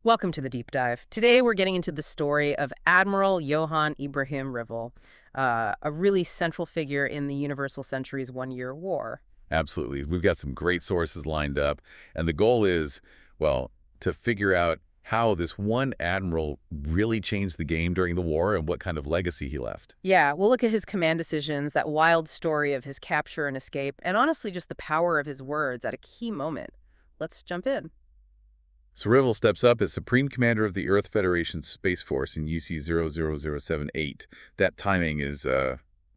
Welcome to the deep dive. Today we're getting into the story of Admiral Johann Ibrahim Revil, a really central figure in the Universal Century's one-year war. Absolutely. We've got some great sources lined up, and the goal is, well, to figure out how this one admiral really changed the game during the war and what kind of legacy he left. Yeah, we'll look at his command decisions, that wild story of his capture and escape, and honestly just the power of his words at a key moment. Let's jump in. So Revil steps up as Supreme Commander of the Earth Federation Space Force in UC00078. That timing is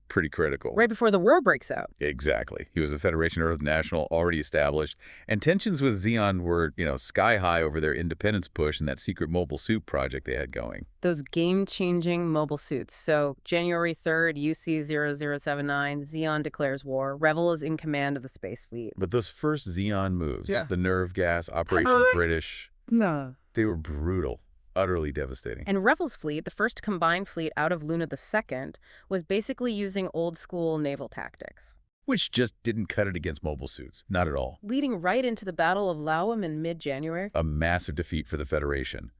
pretty critical. Right before the war breaks out. Exactly. He was a Federation Earth national already established, and tensions with Zeon were, sky high over their independence push and that secret mobile suit project they had going. Those game-changing mobile suits. So, January 3rd, UC0079, Zeon declares war. Revil is in command of the space fleet. But those first Zeon moves, Yeah. the nerve gas, Operation British, No. they were brutal, utterly devastating. And Revil's fleet, the first combined fleet out of Luna II, was basically using old-school naval tactics, Which just didn't cut it against mobile suits. Not at all. leading right into the Battle of Lauam in mid-January. A massive defeat for the Federation.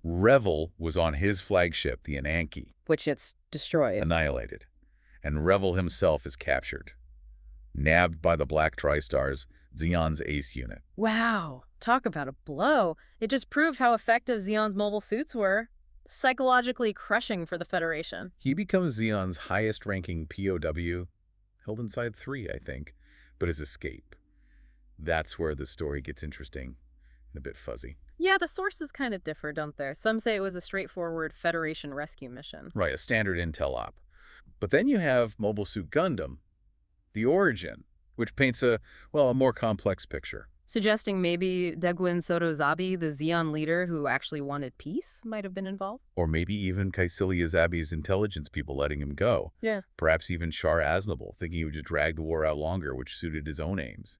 Revil was on his flagship, the Ananke, Which it's destroyed. annihilated. And Revil himself is captured, nabbed by the Black Tri-Stars, Zeon's ace unit. Wow, talk about a blow. It just proved how effective Zeon's mobile suits were, psychologically crushing for the Federation. He becomes Zeon's highest-ranking POW, held inside 3, I think, but his escape. That's where the story gets interesting and a bit fuzzy. Yeah, the sources kind of differ, don't they? Some say it was a straightforward Federation rescue mission. Right, a standard intel op. But then you have Mobile Suit Gundam, the Origin, which paints a more complex picture. Suggesting maybe Degwin Soto-Zabi, the Zeon leader who actually wanted peace, might have been involved. Or maybe even Kaicilia Zabi's intelligence people letting him go. Yeah. Perhaps even Shar Aznable, thinking he would just drag the war out longer, which suited his own aims.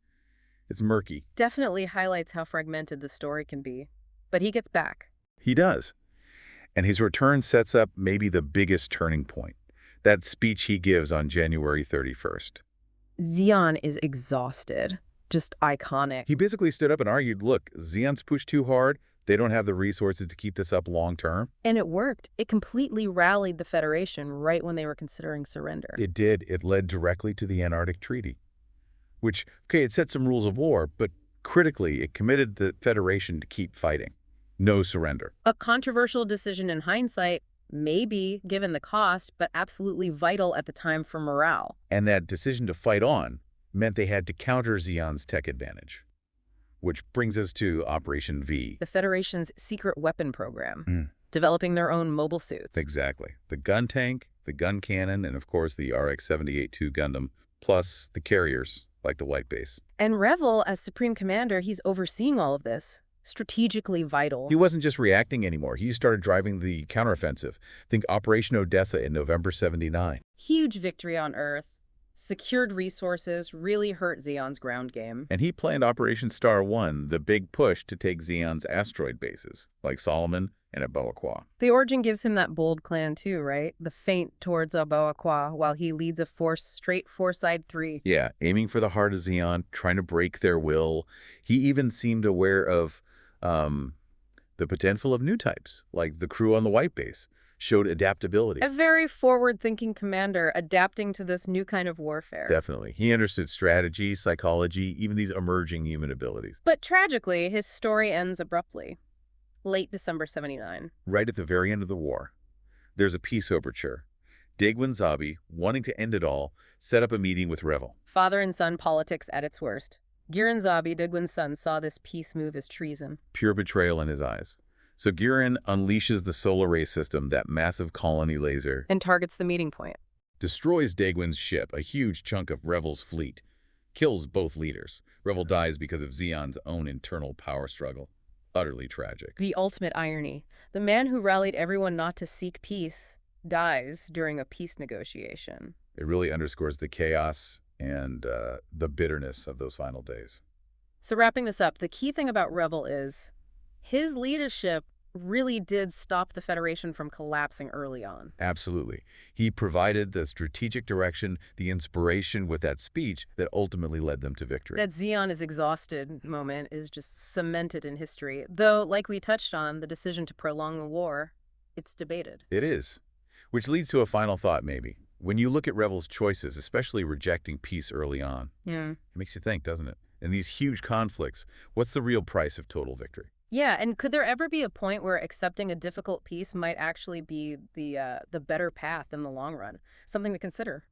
It's murky. Definitely highlights how fragmented the story can be. But he gets back. He does. And his return sets up maybe the biggest turning point. That speech he gives on January 31st. Zeon is exhausted. Just iconic. He basically stood up and argued, look, Zeon's pushed too hard. They don't have the resources to keep this up long term. And it worked. It completely rallied the Federation right when they were considering surrender. It did. It led directly to the Antarctic Treaty, which, okay, it set some rules of war, but critically, it committed the Federation to keep fighting. No surrender. A controversial decision in hindsight, maybe given the cost, but absolutely vital at the time for morale. And that decision to fight on meant they had to counter Zeon's tech advantage. Which brings us to Operation V. The Federation's secret weapon program, developing their own mobile suits. Exactly. The gun tank, the gun cannon, and of course the RX-78-2 Gundam, plus the carriers, like the White Base. And Revil, as Supreme Commander, he's overseeing all of this. Strategically vital. He wasn't just reacting anymore. He started driving the counteroffensive. Think Operation Odessa in November '79. Huge victory on Earth. Secured resources, really hurt Zeon's ground game. And he planned Operation Star 1, the big push to take Zeon's asteroid bases, like Solomon and Aboakwa. The Origin gives him that bold plan too, right? The feint towards Aboakwa while he leads a force straight for Side 3. Yeah, aiming for the heart of Zeon, trying to break their will. He even seemed aware of the potential of new types, like the crew on the White Base, showed adaptability. A very forward-thinking commander adapting to this new kind of warfare. Definitely. He understood strategy, psychology, even these emerging human abilities. But tragically, his story ends abruptly. Late December '79. Right at the very end of the war, there's a peace overture. Degwin Zabi, wanting to end it all, set up a meeting with Revil. Father and son politics at its worst. Giran Zabi, Degwin's son, saw this peace move as treason. Pure betrayal in his eyes. So Giran unleashes the solar ray system, that massive colony laser, And targets the meeting point. destroys Degwin's ship, a huge chunk of Revil's fleet, kills both leaders. Revil dies because of Zeon's own internal power struggle. Utterly tragic. The ultimate irony. The man who rallied everyone not to seek peace dies during a peace negotiation. It really underscores the chaos and the bitterness of those final days. So wrapping this up, the key thing about Revil is his leadership really did stop the Federation from collapsing early on. Absolutely. He provided the strategic direction, the inspiration with that speech that ultimately led them to victory. That Zeon is exhausted moment is just cemented in history. Though, like we touched on, the decision to prolong the war, it's debated. It is. Which leads to a final thought, maybe. When you look at Revil's choices, especially rejecting peace early on, Yeah. it makes you think, doesn't it? In these huge conflicts, what's the real price of total victory? Yeah, and could there ever be a point where accepting a difficult peace might actually be the better path in the long run? Something to consider.